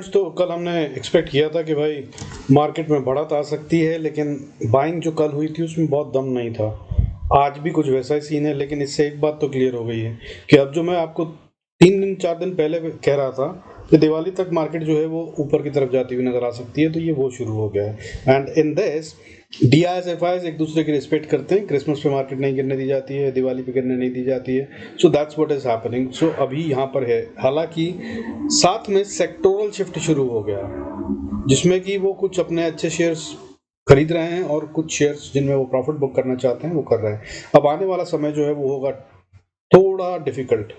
तो कल हमने एक्सपेक्ट किया था कि भाई मार्केट में बढ़त आ सकती है, लेकिन बाइंग जो कल हुई थी उसमें बहुत दम नहीं था। आज भी कुछ वैसा ही सीन है, लेकिन इससे एक बात तो क्लियर हो गई है कि अब जो मैं आपको 3 दिन 4 दिन पहले कह रहा था कि दिवाली तक मार्केट जो है वो ऊपर की तरफ जाती हुई नजर आ सकती है, तो ये वो शुरू हो गया है। And in this DIs FIs एक दूसरे की रिस्पेक्ट करते हैं। क्रिसमस पे मार्केट नहीं गिरने दी जाती है, दिवाली पे गिरने नहीं दी जाती है। So that's what is happening. So अभी यहाँ पर है, हालांकि साथ में सेक्टोरल शिफ्ट शुरू हो गया, जिसमें कि वो कुछ अपने अच्छे शेयर्स खरीद रहे हैं और कुछ शेयर्स जिनमें वो प्रॉफिट बुक करना चाहते हैं वो कर रहे हैं। अब आने वाला समय जो है वो होगा थोड़ा डिफिकल्ट।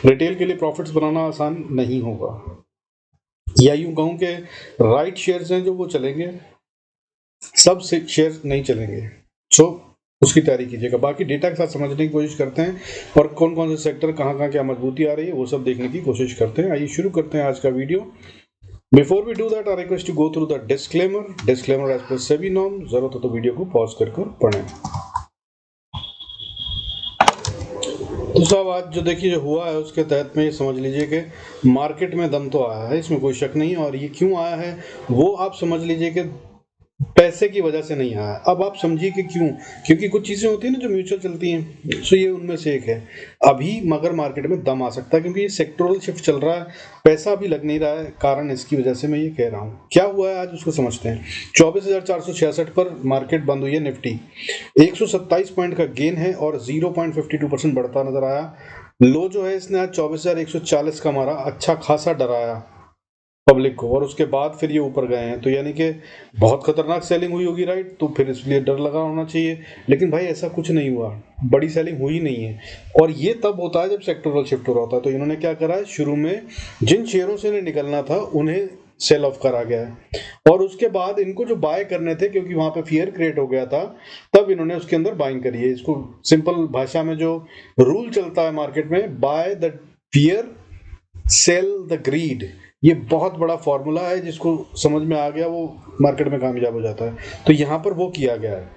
रिटेल के लिए प्रॉफिट्स बनाना आसान नहीं होगा, या यूं कहूं कि राइट शेयर्स हैं जो वो चलेंगे, सब शेयर्स नहीं चलेंगे। सो उसकी तैयारी कीजिएगा। बाकी डेटा के साथ समझने की कोशिश करते हैं और कौन कौन से सेक्टर कहाँ क्या मजबूती आ रही है वो सब देखने की कोशिश करते हैं। आइए शुरू करते हैं आज का video. Before we do that, I request to go through the disclaimer as per SEBI norm. जरूरत हो तो वीडियो को पॉज कर पढ़ें। तो साहब आज जो देखिए जो हुआ है उसके तहत में ये समझ लीजिए कि मार्केट में दम तो आया है, इसमें कोई शक नहीं है। और ये क्यों आया है वो आप समझ लीजिए कि पैसे की वजह से नहीं आया। अब आप समझिए कि क्यों, क्योंकि कुछ चीजें होती है ना जो म्यूचुअल चलती हैं, सो ये उनमें से एक है। अभी मगर मार्केट में दम आ सकता है क्योंकि ये सेक्टोरल शिफ्ट चल रहा है, पैसा अभी लग नहीं रहा है। कारण इसकी वजह से मैं ये कह रहा हूँ। क्या हुआ है आज उसको समझते हैं। 24,466 पर मार्केट बंद हुई है। निफ्टी 127 पॉइंट का गेन है और 0.52% बढ़ता नजर आया। लो जो है इसने आज 24,140 का मारा, अच्छा खासा डराया पब्लिक को, और उसके बाद फिर ये ऊपर गए हैं। तो यानी कि बहुत खतरनाक सेलिंग हुई होगी, राइट? तो फिर इसलिए डर लगा होना चाहिए, लेकिन भाई ऐसा कुछ नहीं हुआ, बड़ी सेलिंग हुई नहीं है। और ये तब होता है जब सेक्टोरल शिफ्ट हो रहा होता है। तो इन्होंने क्या करा है, शुरू में जिन शेयरों से इन्हें निकलना था उन्हें सेल ऑफ करा गया है, और उसके बाद इनको जो बाय करने थे, क्योंकि वहां पे फियर क्रिएट हो गया था, तब इन्होंने उसके अंदर बाइंग करी है। इसको सिंपल भाषा में जो रूल चलता है मार्केट में, buy the fear sell the greed, ये बहुत बड़ा फॉर्मूला है। जिसको समझ में आ गया वो मार्केट में कामयाब हो जाता है। तो यहां पर वो किया गया है,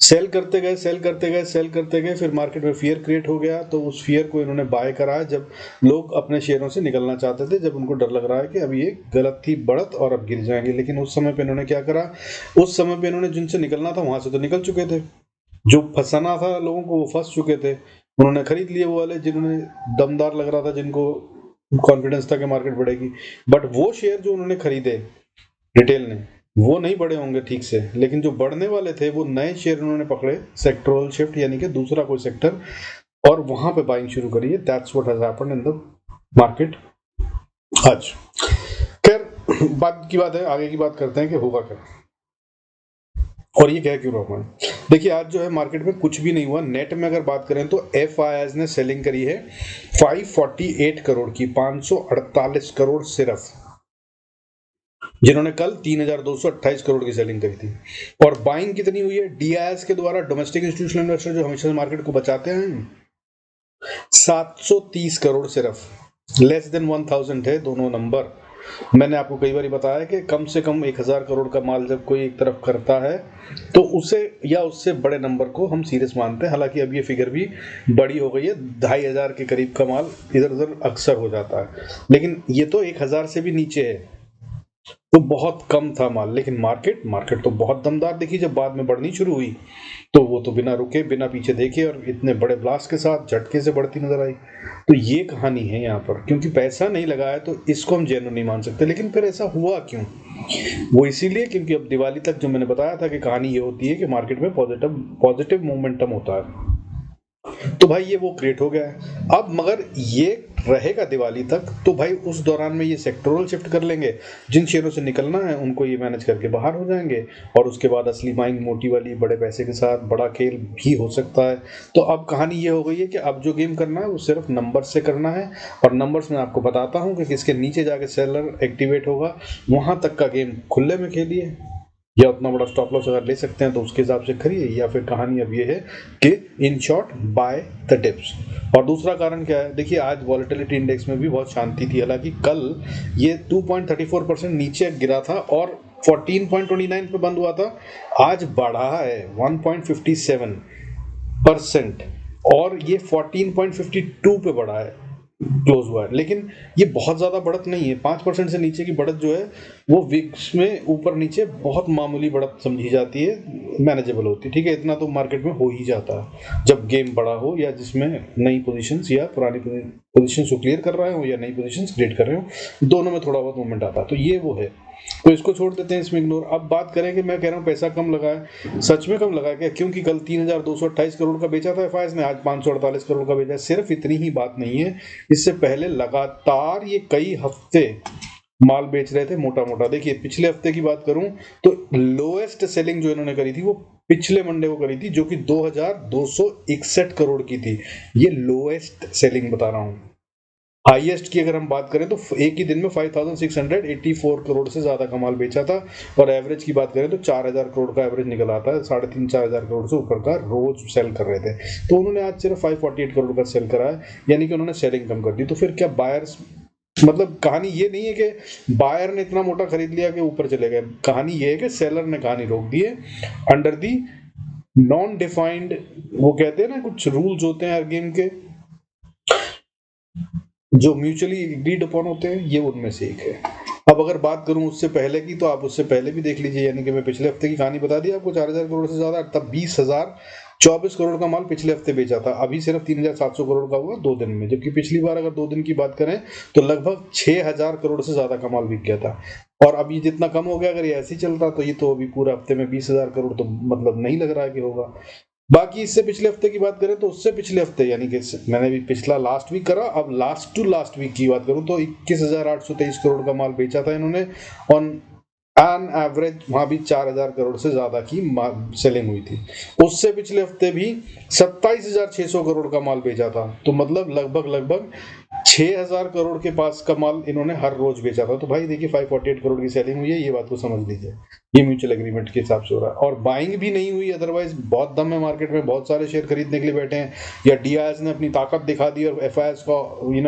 सेल करते गए सेल करते गए सेल करते गए, फिर मार्केट में फियर क्रिएट हो गया, तो उस फियर को इन्होंने बाय करा है जब लोग अपने शेयरों से निकलना चाहते थे, जब उनको डर लग रहा है कि अब ये गलत थी बढ़त और अब गिर जाएंगे। लेकिन उस समय पे इन्होंने क्या करा, उस समय पे इन्होंने जिनसे निकलना था वहां से तो निकल चुके थे, जो फंसाना था लोगों को वो फंस चुके थे, उन्होंने खरीद लिए वो वाले जिन्होंने दमदार लग रहा था, जिनको कॉन्फिडेंस था कि मार्केट बढ़ेगी। बट वो शेयर जो उन्होंने खरीदे रिटेल ने, वो नहीं बढ़े होंगे ठीक से, लेकिन जो बढ़ने वाले थे वो नए शेयर उन्होंने पकड़े, सेक्टोरल शिफ्ट यानी कि दूसरा कोई सेक्टर, और वहां पे बाइंग शुरू करी है। That's what has happened in the market आज। खैर बात की बात है, आगे की बात करते हैं कि होगा क्या और ये कह क्यों रहा हूं। देखिए आज जो है मार्केट में कुछ भी नहीं हुआ। नेट में अगर बात करें तो FIs ने सेलिंग करी है 548 करोड़ की, 548 करोड़ सिर्फ, जिन्होंने कल 3,228 करोड़ की सेलिंग करी थी। और बाइंग कितनी हुई है DIs के द्वारा, डोमेस्टिक इंस्टीट्यूशनल इन्वेस्टर जो हमेशा मार्केट को बचाते हैं, 730 करोड़ सिर्फ, लेस देन 1000 है दोनों नंबर। मैंने आपको कई बार बताया कि कम से कम 1000 करोड़ का माल जब कोई एक तरफ करता है तो उसे या उससे बड़े नंबर को हम सीरियस मानते हैं। हालांकि अब ये फिगर भी बड़ी हो गई है, 2500 के करीब का माल इधर उधर अक्सर हो जाता है, लेकिन ये तो 1000 से भी नीचे है, तो बहुत कम था माल। लेकिन मार्केट तो बहुत दमदार दिखी जब बाद में बढ़नी शुरू हुई, तो वो तो बिना रुके बिना पीछे देखे और इतने बड़े ब्लास्ट के साथ झटके से बढ़ती नजर आई। तो ये कहानी है यहाँ पर, क्योंकि पैसा नहीं लगा है तो इसको हम जेन्युइन नहीं मान सकते। लेकिन फिर ऐसा हुआ क्यों, वो इसीलिए क्योंकि अब दिवाली तक जो मैंने बताया था कि कहानी ये होती है कि मार्केट में पॉजिटिव मोमेंटम होता है, तो भाई ये वो क्रिएट हो गया है। अब मगर ये रहेगा दिवाली तक, तो भाई उस दौरान में ये सेक्टोरल शिफ्ट कर लेंगे, जिन शेयरों से निकलना है उनको ये मैनेज करके बाहर हो जाएंगे, और उसके बाद असली बाइंग मोटी वाली बड़े पैसे के साथ बड़ा खेल भी हो सकता है। तो अब कहानी ये हो गई है कि अब जो गेम करना है वो सिर्फ नंबर से करना है, और नंबर्स में आपको बताता हूँ कि किसके नीचे जाके सेलर एक्टिवेट होगा, वहां तक का गेम खुले में खेलिए, या उतना बड़ा स्टॉप लॉस अगर ले सकते हैं तो उसके हिसाब से खरीदिए, या फिर कहानी अब ये है कि in short by the dips. और दूसरा कारण क्या है, देखिए आज वॉलेटिलिटी इंडेक्स में भी बहुत शांति थी। हालांकि कल ये 2.34% नीचे गिरा था और 14.29 पे बंद हुआ था, आज बढ़ा है 1.57%, और ये 14.52 पे बढ़ा है। क्लोज हुआ है, लेकिन ये बहुत ज्यादा बढ़त नहीं है। 5% से नीचे की बढ़त जो है वो विक्स में ऊपर नीचे बहुत मामूली बढ़त समझी जाती है, मैनेजेबल होती है। ठीक है, इतना तो मार्केट में हो ही जाता है जब गेम बड़ा हो, या जिसमें नई पोजीशंस या पुरानी पोजीशंस को क्लियर कर रहे हो या नई पोजीशंस क्रिएट कर रहे हो, दोनों में थोड़ा बहुत मूवमेंट आता है। तो ये वो है, तो इसको छोड़ देते हैं, इसमें इग्नोर। अब बात करें कि मैं कह रहा हूँ पैसा कम लगा है, सच में कम लगा है क्या? क्योंकि कल 3228 करोड़ का बेचा था एफआईएस ने, आज 548 करोड़ का बेचा है। सिर्फ इतनी ही बात नहीं है, इससे पहले लगातार ये कई हफ्ते माल बेच रहे थे मोटा मोटा। देखिए पिछले हफ्ते की बात करूं तो लोएस्ट सेलिंग जो इन्होंने करी थी वो पिछले मंडे को करी थी, जो कि 2261 करोड़ की थी। ये लोएस्ट सेलिंग बता रहा हूं। हाईएस्ट की अगर हम बात करें तो एक ही दिन में 5684 करोड़ से ज्यादा का माल बेचा था, और एवरेज की बात करें तो 4000 करोड़ का एवरेज निकल आता है। 3,500-4,000 करोड़ से ऊपर का रोज सेल कर रहे थे, तो उन्होंने आज सिर्फ 548 करोड़ का सेल करा है, यानी कि उन्होंने सेलिंग कम कर दी। तो फिर क्या बायर्स, मतलब कहानी ये नहीं है कि बायर ने इतना मोटा खरीद लिया कि ऊपर चले गए। कहानी ये है कि सेलर ने कहानी रोक दी है अंडर दी नॉन डिफाइंड, वो कहते हैं ना कुछ रूल्स होते हैं हर गेम के जो म्यूचुअली एग्रीड अपॉन होते हैं, ये उनमें से एक है। अब अगर बात करूं उससे पहले की, तो आप उससे पहले भी देख लीजिए, यानी कि मैं पिछले हफ्ते की कहानी बता दी आपको, 4000 करोड़ से ज्यादा, तब 20,024 करोड़ का माल पिछले हफ्ते बेचा था। अभी सिर्फ 3700 करोड़ का हुआ 2 दिन में, जबकि पिछली बार अगर 2 दिन की बात करें तो लगभग 6000 करोड़ से ज्यादा का माल बिक गया था। और अब ये जितना कम हो गया, अगर ये ऐसे ही चलता तो ये तो अभी पूरा हफ्ते में 20,000 करोड़ तो मतलब नहीं लग रहा है कि होगा। बाकी इससे पिछले हफ्ते की बात करें तो उससे पिछले हफ्ते, यानी कि मैंने भी पिछला लास्ट वीक करा, अब लास्ट टू लास्ट वीक की बात करूं तो 21,823 करोड़ का माल बेचा था इन्होंने ऑन एन एवरेज। वहां भी 4,000 करोड़ से ज्यादा की सेलिंग हुई थी। उससे पिछले हफ्ते भी 27,600 करोड़ का माल बेचा था, तो मतलब लगभग लगभग 6,000 करोड़ के पास का माल इन्होंने हर रोज बेचा था। तो भाई देखिए 548 करोड़ की सेलिंग हुई है, ये बात को समझ लीजिए। ये म्यूचुअल एग्रीमेंट के हिसाब से हो रहा है, और बाइंग भी नहीं हुई। अदरवाइज बहुत दम है मार्केट में, बहुत सारे शेयर खरीदने के लिए बैठे हैं, या डीआईएस ने अपनी ताकत दिखा दी और एफआईएस को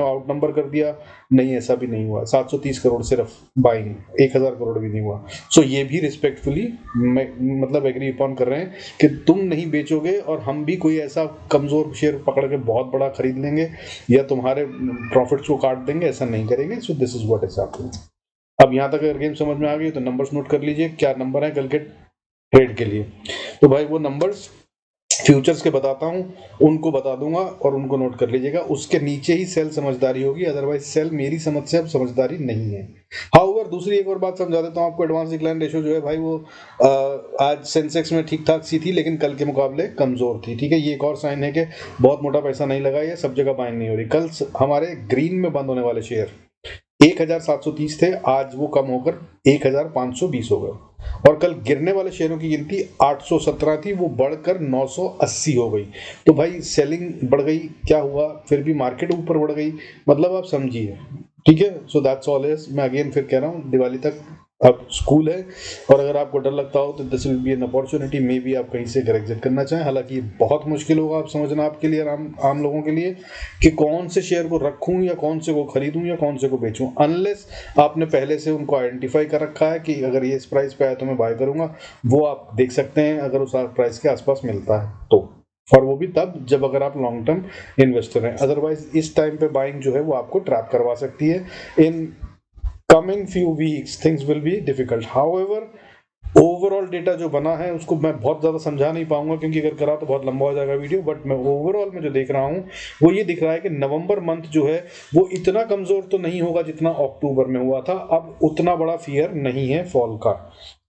आउट नंबर कर दिया। नहीं, ऐसा भी नहीं हुआ। 730 करोड़ सिर्फ बाइंग, 1,000 करोड़ भी नहीं हुआ। सो ये भी रिस्पेक्टफुली मतलब एग्री अपॉन कर रहे हैं कि तुम नहीं बेचोगे और हम भी कोई ऐसा कमजोर शेयर पकड़ के बहुत बड़ा खरीद लेंगे या तुम्हारे प्रॉफिट्स को काट देंगे, ऐसा नहीं करेंगे। So this is what is happening. अब यहाँ तक अगर गेम समझ में आ गई तो नंबर्स नोट कर लीजिए, क्या नंबर है कल के ट्रेड के लिए। तो भाई वो नंबर्स फ्यूचर्स के बताता हूं, उनको बता दूंगा और उनको नोट कर लीजिएगा। उसके नीचे ही सेल समझदारी होगी, अदरवाइज सेल मेरी समझ से अब समझदारी नहीं है। हाउएवर दूसरी एक और बात समझा देता हूं आपको। एडवांस डिक्लाइन रेशियो जो है भाई वो आज सेंसेक्स में ठीक ठाक सी थी, लेकिन कल के मुकाबले कमजोर थी। ठीक है, ये एक और साइन है कि बहुत मोटा पैसा नहीं लगा, ये सब जगह बाइंग नहीं हो रही। कल हमारे ग्रीन में बंद होने वाले शेयर 1730 थे, आज वो कम होकर 1520 हो गए। और कल गिरने वाले शेयरों की गिनती 817 थी, वो बढ़कर 980 हो गई। तो भाई सेलिंग बढ़ गई, क्या हुआ? फिर भी मार्केट ऊपर बढ़ गई, मतलब आप समझिए। ठीक है, सो दैट्स ऑल इज। मैं अगेन फिर कह रहा हूँ, दिवाली तक अब स्कूल है, और अगर आपको डर लगता हो तो this will be an opportunity, may be आप कहीं से घर एग्जिट करना चाहें। हालांकि ये बहुत मुश्किल होगा आप समझना, आपके लिए, आम लोगों के लिए, कि कौन से शेयर को रखूं या कौन से को खरीदूं या कौन से को बेचूं, अनलेस आपने पहले से उनको आइडेंटिफाई कर रखा है कि अगर ये इस प्राइस पे आया तो मैं बाय करूंगा। वो आप देख सकते हैं अगर उस प्राइस के आसपास मिलता है तो, और वो भी तब जब अगर आप लॉन्ग टर्म इन्वेस्टर हैं। अदरवाइज इस टाइम पे बाइंग जो है वो आपको ट्रैप करवा सकती है। In coming few weeks things will be difficult. However overall data जो बना है उसको मैं बहुत ज्यादा समझा नहीं पाऊंगा, क्योंकि अगर करा तो बहुत लंबा हो जाएगा वीडियो। बट मैं ओवरऑल में जो देख रहा हूं वो ये दिख रहा है कि नवंबर मंथ जो है वो इतना कमजोर तो नहीं होगा जितना अक्टूबर में हुआ था। अब उतना बड़ा फियर नहीं है फॉल का।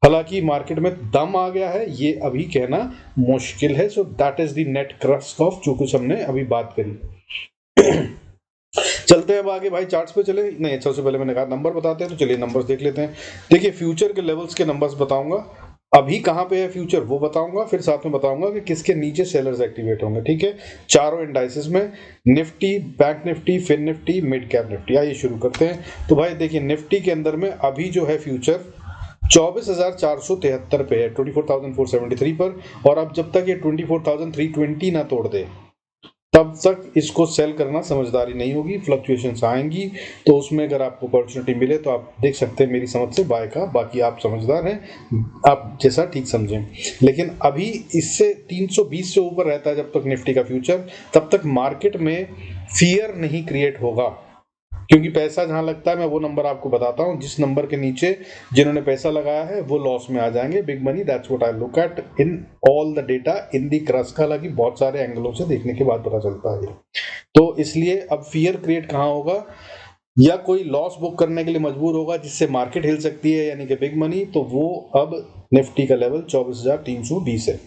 हालांकि मार्केट में दम आ गया है, ये अभी कहना मुश्किल है। So that is the net crux of जो कुछ हमने अभी बात करी। चलते हैं अब आगे भाई, चार्ट्स पे चले। नहीं, सबसे पहले मैंने कहा नंबर बताते हैं, तो चलिए नंबर्स देख लेते हैं। देखिए फ्यूचर के लेवल्स के नंबर्स बताऊंगा, अभी कहां पे है फ्यूचर वो बताऊंगा, फिर साथ में बताऊंगा कि किसके नीचे सेलर्स एक्टिवेट होंगे। ठीक है, चारों इंडाइसेस में, Nifty, bank Nifty, fin Nifty, mid cap Nifty. आइए शुरू करते हैं। तो भाई देखिए निफ्टी के अंदर में अभी जो है फ्यूचर 24,473 पे है, 24,473 पर। और अब जब तक ये 24,320 ना तोड़ दे, तब तक इसको सेल करना समझदारी नहीं होगी। फ्लक्चुएशंस आएंगी तो उसमें अगर आपको अपॉर्चुनिटी मिले तो आप देख सकते हैं मेरी समझ से बाय का। बाकी आप समझदार हैं, आप जैसा ठीक समझें। लेकिन अभी इससे 320 से ऊपर रहता है जब तक निफ्टी का फ्यूचर, तब तक मार्केट में फियर नहीं क्रिएट होगा। क्योंकि पैसा जहां लगता है, मैं वो नंबर आपको बताता हूं, जिस नंबर के नीचे जिन्होंने पैसा लगाया है वो लॉस में आ जाएंगे। Big money, that's what I look at in all the data in the cross. हालांकि बहुत सारे एंगलों से देखने के बाद पता चलता है। तो इसलिए अब फियर क्रिएट कहां होगा, या कोई लॉस बुक करने के लिए मजबूर होगा जिससे मार्केट हिल सकती है, यानी कि बिग मनी। तो वो अब निफ्टी का लेवल 24,320 है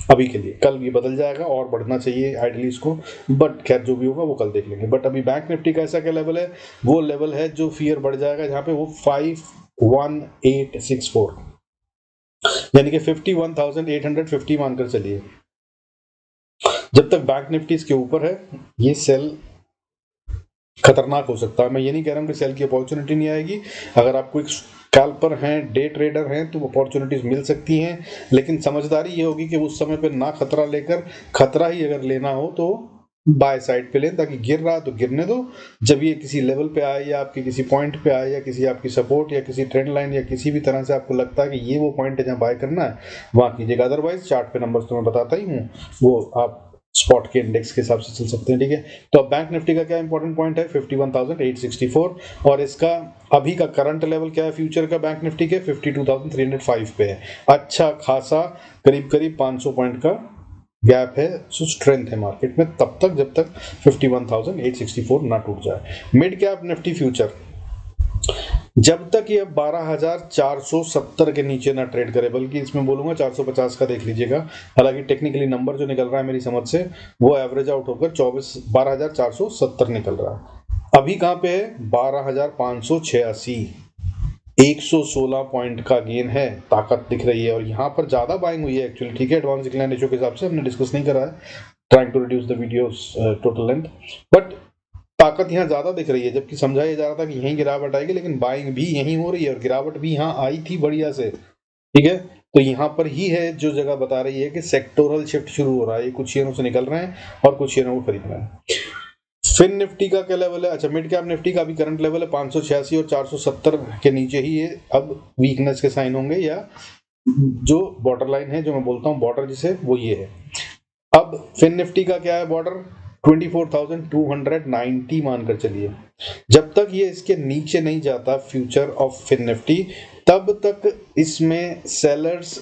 अभी के लिए। कल ये बदल जाएगा और बढ़ना चाहिए आइडियली इसको, बट खैर जो भी होगा वो कल देख लेंगे। बट अभी बैंक निफ्टी का ऐसा क्या लेवल है, वो लेवल है जो फियर बढ़ जाएगा, जहां पे वो 51864 यानी कि 51,850 मानकर चलिए। जब तक बैंक निफ्टी इसके ऊपर है ये सेल खतरनाक हो सकता है। मैं ये नहीं कह रहा हूं कि सेल की अपॉर्चुनिटी नहीं आएगी। अगर आप कोई स्कैल्पर हैं, डे ट्रेडर हैं, तो अपॉर्चुनिटीज मिल सकती हैं, लेकिन समझदारी ये होगी कि उस समय पे ना खतरा लेकर, खतरा ही अगर लेना हो तो बाय साइड पे लें, ताकि गिर रहा तो गिरने दो। जब ये किसी लेवल पे आए या आपके किसी पॉइंट पे आए या किसी आपकी सपोर्ट या किसी ट्रेंड लाइन या किसी भी तरह से आपको लगता है कि ये वो पॉइंट है जहां बाय करना है, वहां कीजिएगा। अदरवाइज चार्ट पे नंबर्स तो मैं बताता ही हूँ, वो आप स्पॉट के इंडेक्स के हिसाब से चल सकते हैं। ठीक है, तो अब बैंक निफ्टी का क्या इंपॉर्टेंट पॉइंट है, 51,864, और इसका अभी का करंट लेवल क्या है फ्यूचर का बैंक निफ्टी के, 52,305 पे है। अच्छा खासा करीब करीब 500 पॉइंट का गैप है, सो स्ट्रेंथ है मार्केट में तब तक जब तक 51,864 ना टूट जाए। मिड कैप निफ्टी फ्यूचर जब तक ये 12,470 के नीचे ना ट्रेड करे, बल्कि इसमें बोलूंगा 450 का देख लीजिएगा। हालांकि टेक्निकली नंबर जो निकल रहा है मेरी समझ से वो एवरेज आउट होकर 12,470 निकल रहा है। अभी कहां पे है, 12,586, 116 पॉइंट का गेन है, ताकत दिख रही है। और यहाँ पर ज्यादा बाइंग हुई है एक्चुअली। ठीक है, एडवांस डिक्लाइन रेशियो के हिसाब से हमने डिस्कस नहीं करा है, trying to reduce the videos total length, but ताकत यहाँ ज्यादा दिख रही है। जबकि समझाया जा रहा था कि यहीं गिरावट आएगी, लेकिन बाइंग भी यहीं हो रही है और गिरावट भी यहाँ आई थी बढ़िया से। ठीक है, तो यहाँ पर ही है जो जगह बता रही है कि सेक्टोरल शिफ्ट शुरू हो रहा है। कुछ शेयरों से निकल रहे हैं और कुछ शेयरों को खरीद रहे हैं। फिन निफ्टी का क्या लेवल है, अच्छा मिड कैप निफ्टी का भी करंट लेवल है 586 और 470 के नीचे ही है। अब वीकनेस के साइन होंगे, या जो बॉर्डर लाइन है, जो मैं बोलता हूँ बॉर्डर जिसे, वो ये है। अब फिन निफ्टी का क्या है बॉर्डर, 24,290 मानकर चलिए। जब तक ये इसके नीचे नहीं जाता फ्यूचर ऑफ फिन निफ्टी, तब तक इसमें सेलर्स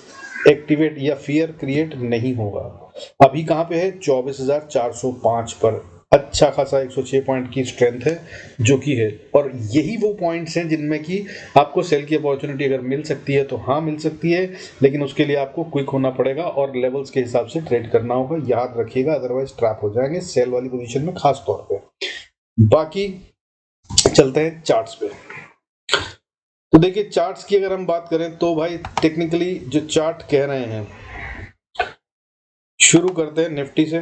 एक्टिवेट या फियर क्रिएट नहीं होगा। अभी कहां पे है, 24,405 पर। अच्छा खासा 106 पॉइंट की स्ट्रेंथ है जो कि है, और यही वो पॉइंट्स हैं जिनमें कि आपको सेल की अपॉर्चुनिटी अगर मिल सकती है तो हाँ मिल सकती है, लेकिन उसके लिए आपको क्विक होना पड़ेगा और लेवल्स के हिसाब से ट्रेड करना होगा, याद रखिएगा, अदरवाइज ट्रैप हो जाएंगे सेल वाली पोजीशन में खास तौर पे। बाकी चलते हैं चार्ट्स पे। तो देखिए चार्ट्स की अगर हम बात करें तो भाई टेक्निकली जो चार्ट कह रहे हैं, शुरू करते हैं निफ्टी से।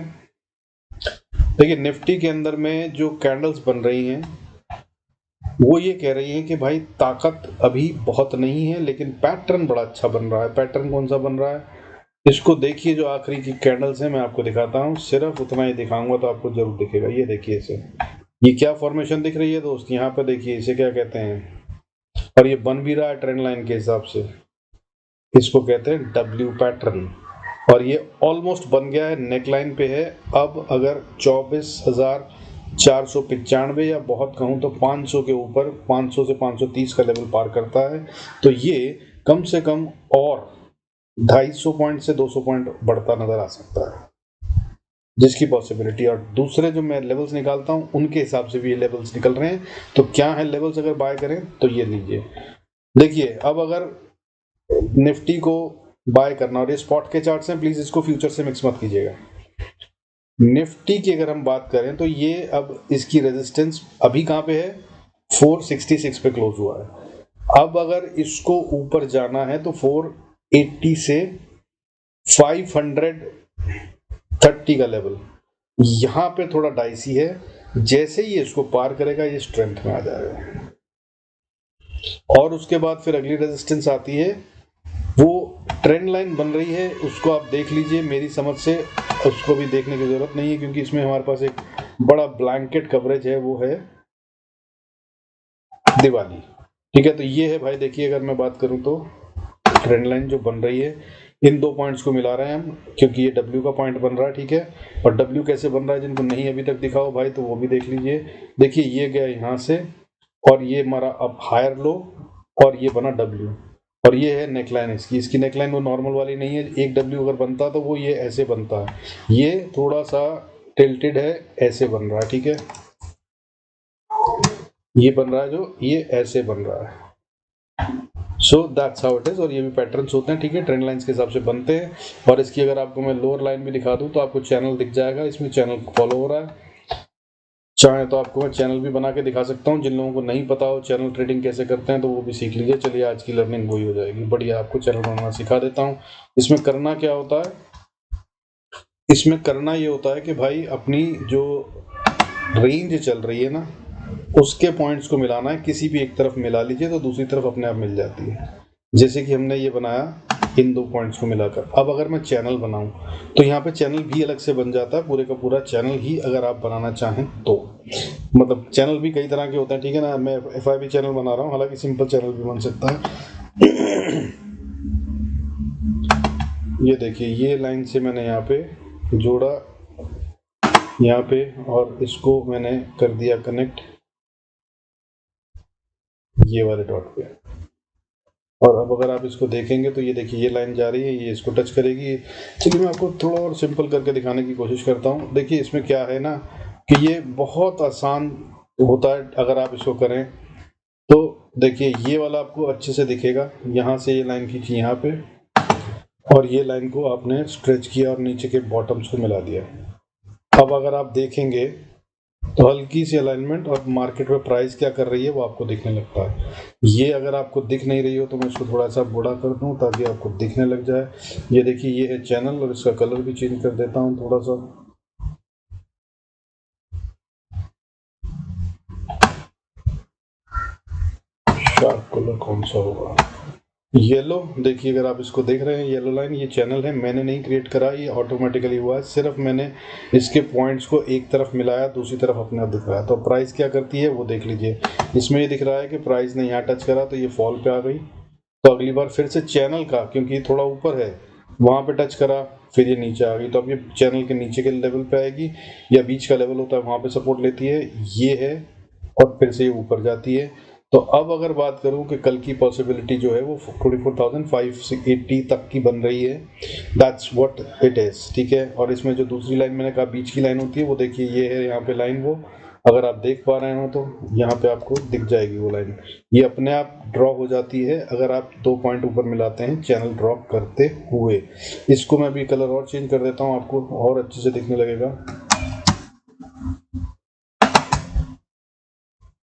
देखिए निफ्टी के अंदर में जो कैंडल्स बन रही हैं वो ये कह रही हैं कि भाई ताकत अभी बहुत नहीं है, लेकिन पैटर्न बड़ा अच्छा बन रहा है। पैटर्न कौन सा बन रहा है, इसको देखिए। जो आखिरी की कैंडल्स हैं मैं आपको दिखाता हूँ, सिर्फ उतना ही दिखाऊंगा तो आपको जरूर दिखेगा। ये देखिए इसे, ये क्या फॉर्मेशन दिख रही है दोस्त, यहाँ पे देखिए इसे क्या कहते हैं, और ये बन भी रहा है ट्रेंड लाइन के हिसाब से, इसको कहते हैं डब्ल्यू पैटर्न, और ये ऑलमोस्ट बन गया है, नेक लाइन पे है। अब अगर 24,495 या बहुत कहूँ तो 500 के ऊपर, 500 से 530 का लेवल पार करता है, तो ये कम से कम और 250 पॉइंट से 200 पॉइंट बढ़ता नजर आ सकता है, जिसकी पॉसिबिलिटी। और दूसरे जो मैं लेवल्स निकालता हूं उनके हिसाब से भी ये लेवल्स निकल रहे हैं। तो क्या है लेवल्स, अगर बाय करें तो ये लीजिए। देखिए अब अगर निफ्टी को बाय करना, और ये स्पॉट के चार्ट्स हैं, प्लीज इसको फ्यूचर से मिक्स मत कीजिएगा। निफ्टी की अगर हम बात करें तो ये अब इसकी रेजिस्टेंस अभी कहां पे है, 466 पे क्लोज हुआ है। अब अगर इसको ऊपर जाना है तो 480 से 530 का लेवल यहां पे थोड़ा डाइसी है। जैसे ही इसको पार करेगा ये स्ट्रेंथ में आ जाएगा, और उसके बाद फिर अगली रेजिस्टेंस आती है, वो ट्रेंड लाइन बन रही है, उसको आप देख लीजिए। मेरी समझ से उसको भी देखने की ज़रूरत नहीं है, क्योंकि इसमें हमारे पास एक बड़ा ब्लैंकेट कवरेज है, वो है दिवाली। ठीक है, तो ये है भाई, देखिए अगर मैं बात करूं तो ट्रेंड लाइन जो बन रही है, इन दो पॉइंट्स को मिला रहे हैं हम, क्योंकि ये डब्ल्यू का पॉइंट बन रहा है। ठीक है, और डब्ल्यू कैसे बन रहा है, जिनको नहीं अभी तक दिखाओ भाई तो वो भी देख लीजिए। देखिए ये गया यहाँ से, और ये हमारा अब हायर लो, और ये बना डब्ल्यू, और ये है नेकलाइन इसकी नेकलाइन वो नॉर्मल वाली नहीं है। एक डब्ल्यू अगर बनता तो वो ये ऐसे बनता है, ये थोड़ा सा टिल्टेड है, ऐसे बन रहा है। ठीक है, ये बन रहा है जो ये ऐसे बन रहा है। So that's how it is, और ये भी पैटर्न्स होते हैं। ठीक है, ट्रेंड लाइंस के हिसाब से बनते हैं। और इसकी अगर आपको मैं लोअर लाइन भी दिखा दूं तो आपको चैनल दिख जाएगा, इसमें चैनल फॉलो हो रहा है। चाहे तो आपको मैं चैनल भी बना के दिखा सकता हूँ, जिन लोगों को नहीं पता हो चैनल ट्रेडिंग कैसे करते हैं तो वो भी सीख लीजिए। चलिए आज की लर्निंग वही हो जाएगी, बढ़िया आपको चैनल बनाना सिखा देता हूँ। इसमें करना क्या होता है, इसमें करना ये होता है कि भाई अपनी जो रेंज चल रही है ना, उसके पॉइंट्स को मिलाना है। किसी भी एक तरफ मिला लीजिए तो दूसरी तरफ अपने आप मिल जाती है। जैसे कि हमने ये बनाया इन दो पॉइंट्स को मिलाकर। अब अगर मैं चैनल बनाऊं तो यहाँ पे चैनल भी अलग से बन जाता है, पूरे का पूरा चैनल ही अगर आप बनाना चाहें तो। मतलब चैनल भी कई तरह के होते हैं, ठीक है ना। मैं FIB चैनल बना रहा हूँ, हालांकि सिंपल चैनल भी बन सकता है। ये देखिए, ये लाइन से मैंने यहाँ पे जोड़ा, यहाँ पे, और इसको मैंने कर दिया कनेक्ट ये वाले डॉट पे। और अब अगर आप इसको देखेंगे तो ये देखिए ये लाइन जा रही है, ये इसको टच करेगी। चलिए मैं आपको थोड़ा और सिंपल करके दिखाने की कोशिश करता हूँ। देखिए इसमें क्या है ना कि ये बहुत आसान होता है अगर आप इसको करें तो। देखिए ये वाला आपको अच्छे से दिखेगा, यहाँ से ये लाइन खींची यहाँ पे, और ये लाइन को आपने स्ट्रेच किया और नीचे के बॉटम्स को मिला दिया। अब अगर आप देखेंगे तो हल्की सी अलाइनमेंट और मार्केट में प्राइस क्या कर रही है वो आपको दिखने लगता है। ये अगर आपको दिख नहीं रही हो तो मैं इसको थोड़ा सा बड़ा कर दूं ताकि आपको दिखने लग जाए। ये देखिए ये है चैनल, और इसका कलर भी चेंज कर देता हूं थोड़ा सा। शार्प कलर कौन सा होगा, येलो। देखिए अगर आप इसको देख रहे हैं येलो लाइन, ये चैनल है, मैंने नहीं क्रिएट करा, ये ऑटोमेटिकली हुआ है। सिर्फ मैंने इसके पॉइंट्स को एक तरफ मिलाया, दूसरी तरफ अपने आप दिख रहा है। तो प्राइस क्या करती है वो देख लीजिए। इसमें ये दिख रहा है कि प्राइस ने यहाँ टच करा तो ये फॉल पे आ गई। तो अगली बार फिर से चैनल का, क्योंकि ये थोड़ा ऊपर है, वहाँ पे टच करा, फिर ये नीचे आ गई। तो अब ये चैनल के नीचे के लेवल पे आएगी, या बीच का लेवल होता है वहाँ पे सपोर्ट लेती है, ये है, और फिर से ये ऊपर जाती है। तो अब अगर बात करूं कि कल की पॉसिबिलिटी जो है वो 24,580 तक की बन रही है। That's what it is. ठीक है, और इसमें जो दूसरी लाइन मैंने कहा बीच की लाइन होती है, वो देखिए ये है यहाँ पे लाइन, वो अगर आप देख पा रहे हो तो यहाँ पे आपको दिख जाएगी वो लाइन। ये अपने आप ड्रॉ हो जाती है अगर आप 2 पॉइंट ऊपर मिलाते हैं चैनल ड्रॉ करते हुए। इसको मैं भी कलर और चेंज कर देता हूँ, आपको और अच्छे से दिखने लगेगा।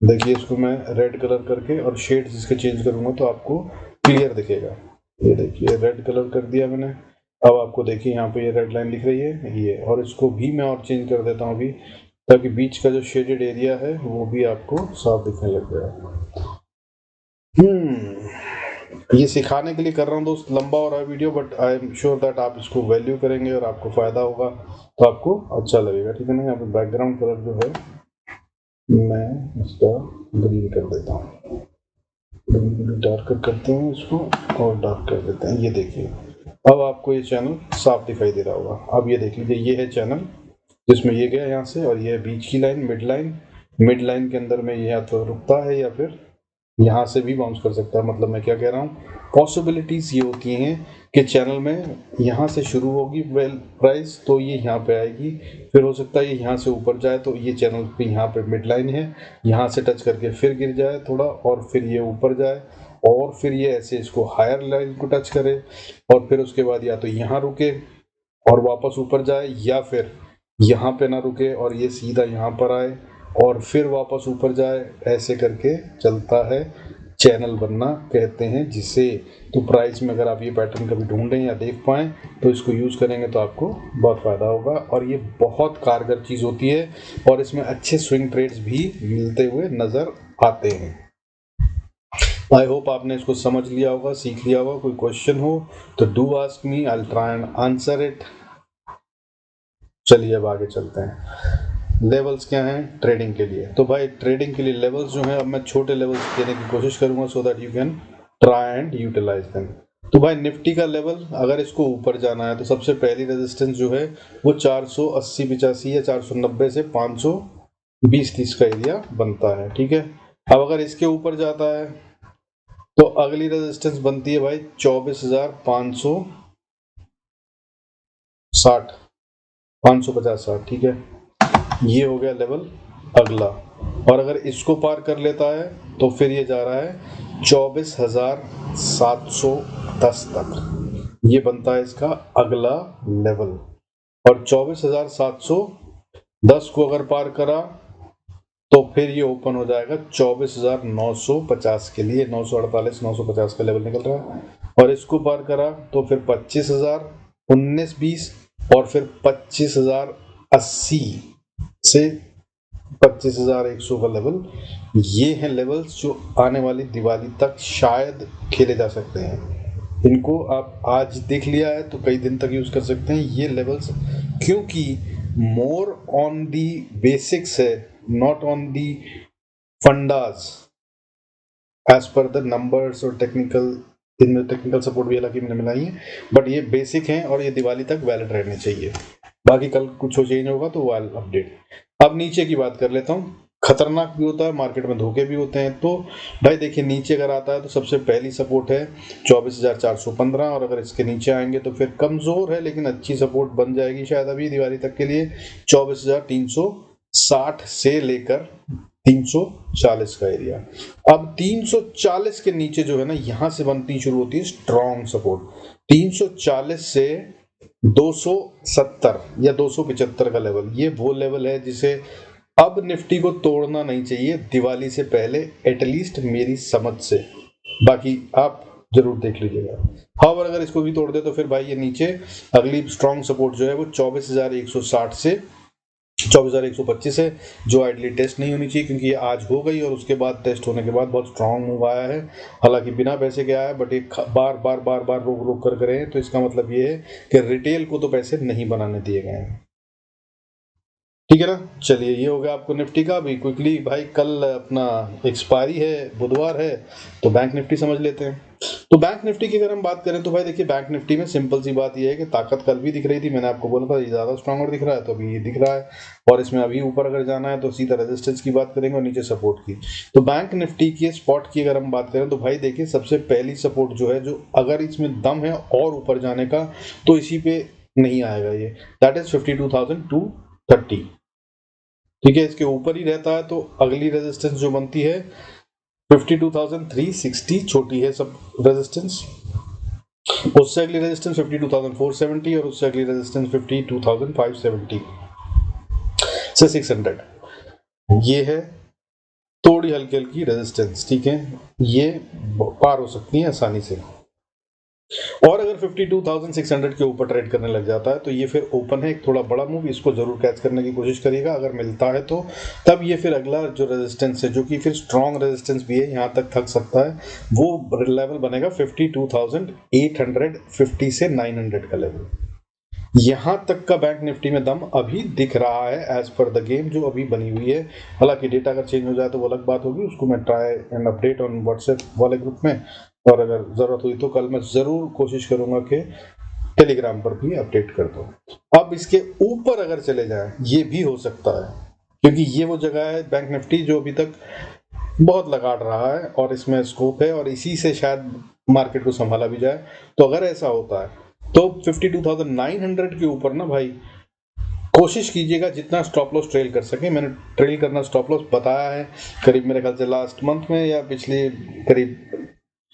देखिए इसको मैं रेड कलर करके और शेड्स इसके चेंज करूंगा तो आपको क्लियर दिखेगा। ये देखिए रेड कलर कर दिया मैंने। अब आपको देखिए यहाँ पे ये रेड लाइन दिख रही है ये, और इसको भी मैं और चेंज कर देता हूँ अभी, ताकि बीच का जो शेडेड एरिया है वो भी आपको साफ दिखने लग जाए। ये सिखाने के लिए कर रहा हूँ दोस्त, लंबा हो रहा है video, but I am sure that आप इसको वैल्यू करेंगे और आपको फायदा होगा तो आपको अच्छा लगेगा। ठीक है ना, यहाँ पे बैकग्राउंड कलर जो है मैं इसका ग्रीन कर देता हूँ, डार्कर करते हैं इसको और डार्क कर देते हैं। ये देखिए अब आपको ये चैनल साफ दिखाई दे रहा होगा। अब ये देख लीजिए ये है चैनल जिसमें ये गया यहाँ से, और ये बीच की लाइन मिड लाइन के अंदर में ये या तो रुकता है या फिर यहाँ से भी बाउंस कर सकता है। मतलब मैं क्या कह रहा हूँ, पॉसिबिलिटीज ये होती हैं कि चैनल में यहाँ से शुरू होगी वेल प्राइस तो ये यहाँ पे आएगी, फिर हो सकता है ये यहाँ से ऊपर जाए तो ये चैनल पे यहाँ पे मिड लाइन है, यहाँ से टच करके फिर गिर जाए थोड़ा और फिर ये ऊपर जाए, और फिर ये ऐसे इसको हायर लाइन को टच करे, और फिर उसके बाद या तो यहाँ रुके और वापस ऊपर जाए, या फिर यहाँ पे ना रुके और ये सीधा यहाँ पर आए और फिर वापस ऊपर जाए। ऐसे करके चलता है, चैनल बनना कहते हैं जिसे। तो प्राइस में अगर आप ये पैटर्न कभी ढूंढें या देख पाएँ तो इसको यूज़ करेंगे तो आपको बहुत फ़ायदा होगा, और ये बहुत कारगर चीज़ होती है, और इसमें अच्छे स्विंग ट्रेड्स भी मिलते हुए नज़र आते हैं। आई होप आपने इसको समझ लिया होगा, सीख लिया होगा। कोई क्वेश्चन हो तो do ask me, I will try and answer it. चलिए अब आगे चलते हैं। लेवल्स क्या हैं ट्रेडिंग के लिए? तो भाई ट्रेडिंग के लिए लेवल्स जो हैं, अब मैं छोटे लेवल्स देने की कोशिश करूंगा so that you can try and utilise them. तो भाई निफ्टी का लेवल अगर इसको ऊपर जाना है तो सबसे पहली रेजिस्टेंस जो है वो 480-85 या 490 से 520-30 का एरिया बनता है, ठीक है। अब अगर इसके ऊपर जाता है तो अगली रेजिस्टेंस बनती है भाई 24,560 550-60, ठीक है। ये हो गया लेवल अगला। और अगर इसको पार कर लेता है तो फिर ये जा रहा है 24,710 तक, ये बनता है इसका अगला लेवल। और 24,710 को अगर पार करा तो फिर ये ओपन हो जाएगा 24,950 के लिए। 948 950 का लेवल निकल रहा है। और इसको पार करा तो फिर 25,000 19-20 और फिर 25,080 से 25,100 का लेवल। ये हैं लेवल्स जो आने वाली दिवाली तक शायद खेले जा सकते हैं। इनको आप आज देख लिया है तो कई दिन तक यूज कर सकते हैं ये लेवल्स, क्योंकि मोर ऑन दी बेसिक्स है, not on the fundas as per the numbers और टेक्निकल। इनमें टेक्निकल सपोर्ट भी हालांकि मैंने मिलाई है, बट ये बेसिक हैं और ये दिवाली तक वैलिड रहने चाहिए। बाकी कल कुछ चेंज होगा तो वो अपडेट। अब नीचे की बात कर लेता हूँ। खतरनाक भी होता है, मार्केट में धोखे भी होते हैं। तो भाई देखिए नीचे अगर आता है तो सबसे पहली सपोर्ट है 24,415 और अगर इसके नीचे आएंगे तो फिर कमजोर है लेकिन अच्छी सपोर्ट बन जाएगी शायद अभी दिवाली तक के लिए 24,360 से लेकर 340 का एरिया। अब 340 के नीचे जो है ना, यहां से बनती शुरू होती है स्ट्रॉन्ग सपोर्ट। 340 से 270 या 275 का लेवल, ये वो लेवल है जिसे अब निफ्टी को तोड़ना नहीं चाहिए दिवाली से पहले, एटलीस्ट मेरी समझ से। बाकी आप जरूर देख लीजिएगा। हाँ, अगर इसको भी तोड़ दे तो फिर भाई ये नीचे अगली स्ट्रॉन्ग सपोर्ट जो है वो 24,160 से 24,125 है, जो आइडली टेस्ट नहीं होनी चाहिए क्योंकि ये आज हो गई और उसके बाद टेस्ट होने के बाद बहुत स्ट्रांग मूव आया है। हालांकि बिना पैसे के आया है, बट एक बार बार बार बार रोक रोक कर करे हैं, तो इसका मतलब ये है कि रिटेल को तो पैसे नहीं बनाने दिए गए हैं, ठीक है ना। चलिए ये हो गया आपको निफ्टी का। भी क्विकली भाई कल अपना एक्सपायरी है, बुधवार है, तो बैंक निफ्टी समझ लेते हैं। तो बैंक निफ्टी की अगर हम बात करें तो भाई देखिए बैंक निफ्टी में सिंपल सी बात ये है कि ताकत कल भी दिख रही थी, मैंने आपको बोला था ये ज्यादा स्ट्रॉन्गर दिख रहा है, तो अभी ये दिख रहा है। और इसमें अभी ऊपर अगर जाना है तो सीधा रेजिस्टेंस की बात करेंगे और नीचे सपोर्ट की। तो बैंक निफ्टी की स्पॉट की अगर हम बात करें तो भाई देखिए सबसे पहली सपोर्ट जो है, जो अगर इसमें दम है और ऊपर जाने का तो इसी पे नहीं आएगा ये, दैट इज 52,230, ठीक है। इसके ऊपर ही रहता है तो अगली रेजिस्टेंस जो बनती है 52,360, छोटी है सब रेजिस्टेंस। उससे अगली रेजिस्टेंस 52,470 और उससे अगली रेजिस्टेंस 52,570 से 600। ये है थोड़ी हल्की हल्की रेजिस्टेंस, ठीक है, ये पार हो सकती है आसानी से। और अगर 52,600 के ऊपर ट्रेड करने लग जाता है तो ये फिर ओपन है एक थोड़ा बड़ा मूव, इसको जरूर कैच करने की कोशिश करिएगा अगर मिलता है तो। तब ये फिर अगला जो रेजिस्टेंस है, जो कि फिर स्ट्रॉन्ग रेजिस्टेंस भी है, यहाँ तक थक सकता है, वो लेवल बनेगा 52,850 से 900 का लेवल। यहां तक का बैंक निफ्टी में दम अभी दिख रहा है एज पर द गेम जो अभी बनी हुई है। हालांकि डेटा अगर चेंज हो जाए तो वो अलग बात होगी, उसको मैं try and update on WhatsApp वाले ग्रुप में, और अगर जरूरत हुई तो कल मैं जरूर कोशिश करूंगा कि टेलीग्राम पर भी अपडेट कर दूं। अब इसके ऊपर अगर चले जाए ये भी हो सकता है, क्योंकि ये वो जगह है बैंक निफ्टी जो अभी तक बहुत लगाड़ रहा है और इसमें स्कोप है और इसी से शायद मार्केट को संभाला भी जाए। तो अगर ऐसा होता है तो 52,900 के ऊपर ना भाई कोशिश कीजिएगा जितना स्टॉप लॉस ट्रेल कर सके। मैंने ट्रेल करना स्टॉप लॉस बताया है करीब मेरे ख्याल से लास्ट मंथ में या पिछले करीब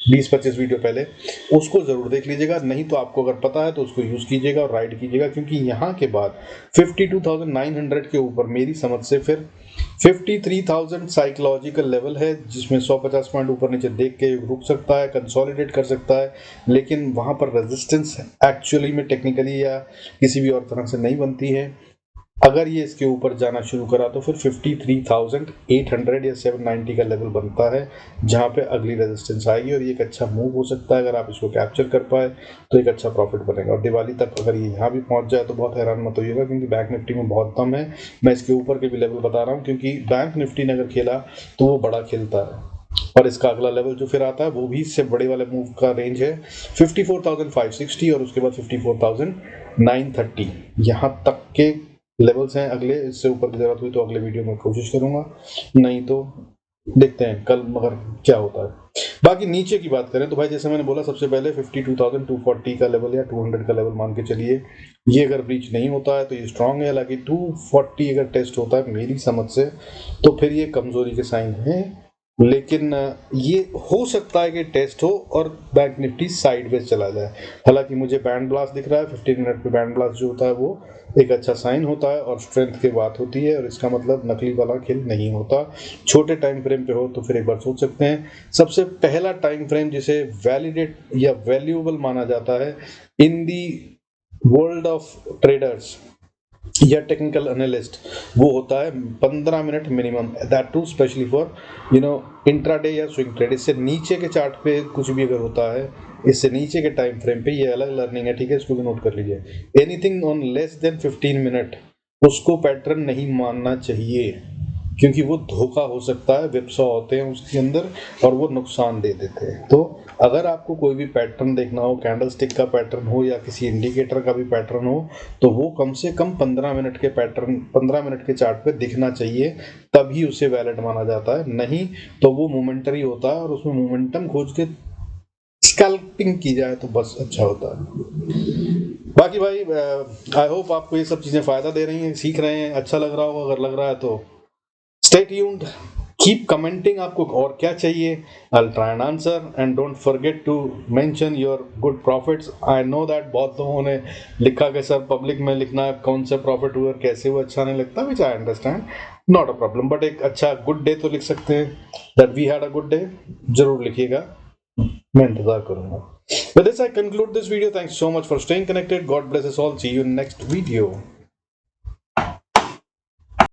20-25 वीडियो पहले, उसको जरूर देख लीजिएगा। नहीं तो आपको अगर पता है तो उसको यूज कीजिएगा और राइड कीजिएगा, क्योंकि यहाँ के बाद 52,900 के ऊपर मेरी समझ से फिर 53,000 साइकोलॉजिकल लेवल है, जिसमें 150 पॉइंट ऊपर नीचे देख के रुक सकता है, कंसोलिडेट कर सकता है, लेकिन वहां पर रेजिस्टेंस एक्चुअली में टेक्निकली या किसी भी और तरह से नहीं बनती है। अगर ये इसके ऊपर जाना शुरू करा तो फिर 53,800 या 790 का लेवल बनता है जहां पे अगली रेजिस्टेंस आएगी और ये एक अच्छा मूव हो सकता है। अगर आप इसको कैप्चर कर पाए तो एक अच्छा प्रॉफिट बनेगा। और दिवाली तक अगर ये यहाँ भी पहुंच जाए तो बहुत हैरान मत होइएगा, क्योंकि बैंक निफ्टी में बहुत दम है। मैं इसके ऊपर के भी लेवल बता रहा हूँ, क्योंकि बैंक निफ्टी ने अगर खेला तो वो बड़ा खेलता है। और इसका अगला लेवल जो फिर आता है वो भी इससे बड़े वाले मूव का रेंज है 54,560 और उसके बाद 54,930। यहाँ तक के लेवल्स हैं अगले। इससे ऊपर की जरूरत हुई तो अगले वीडियो में कोशिश करूंगा, नहीं तो देखते हैं कल मगर क्या होता है। बाकी नीचे की बात करें तो भाई जैसे मैंने बोला सबसे पहले 52,240 का लेवल या 200 का लेवल मान के चलिए। ये अगर ब्रीच नहीं होता है तो ये स्ट्रांग है। हालांकि 240 अगर टेस्ट होता है मेरी समझ से तो फिर ये कमजोरी के साइन है। लेकिन ये हो सकता है कि टेस्ट हो और बैंक निफ्टी साइडवेज चला जाए। हालांकि मुझे बैंड ब्लास्ट दिख रहा है 15 मिनट पे। बैंड ब्लास्ट जो होता है वो एक अच्छा साइन होता है और स्ट्रेंथ की बात होती है, और इसका मतलब नकली वाला खेल नहीं होता। छोटे टाइम फ्रेम पे हो तो फिर एक बार सोच सकते हैं। सबसे पहला टाइम फ्रेम जिसे वैलिडेट या वैल्यूएबल माना जाता है in the world of traders या टेक्निकल एनालिस्ट, वो होता है 15 minute minimum, that too specially for intraday या स्विंग ट्रेड। इससे नीचे के चार्ट पे कुछ भी अगर होता है, इससे नीचे के टाइम फ्रेम पे, ये अलग लर्निंग है, ठीक है, इसको भी नोट कर लीजिए। Anything on less than 15 minute उसको पैटर्न नहीं मानना चाहिए, क्योंकि वो धोखा हो सकता है। विपसा होते हैं उसके अंदर और वो नुकसान दे देते हैं। तो अगर आपको कोई भी पैटर्न देखना हो, कैंडलस्टिक का पैटर्न हो या किसी इंडिकेटर का भी पैटर्न हो, तो वो कम से कम 15 मिनट के पैटर्न 15 मिनट के चार्ट पे दिखना चाहिए, तभी उसे वैलिड माना जाता है। नहीं तो वो मोमेंटरी होता है और उसमें मोमेंटम खोज के स्कैल्पिंग की जाए तो बस अच्छा होता है। बाकी भाई आई होप आपको ये सब चीजें फायदा दे रही हैं, सीख रहे हैं, अच्छा लग रहा हो। अगर लग रहा है तो stay tuned, keep commenting आपको और क्या चाहिए, I'll try and answer and don't forget to mention your good profits। I know that बहुत लोगों ने लिखा कि सर पब्लिक में लिखना है कौन से प्रॉफिट हुए और कैसे हुए अच्छा नहीं लगता, which I understand, not a problem, but एक अच्छा गुड डे तो लिख सकते हैं, that we had a good day जरूर लिखिएगा, मैं इंतजार करूंगा। With this I conclude this video. Thanks so much for staying connected. God bless us all. See you in next video.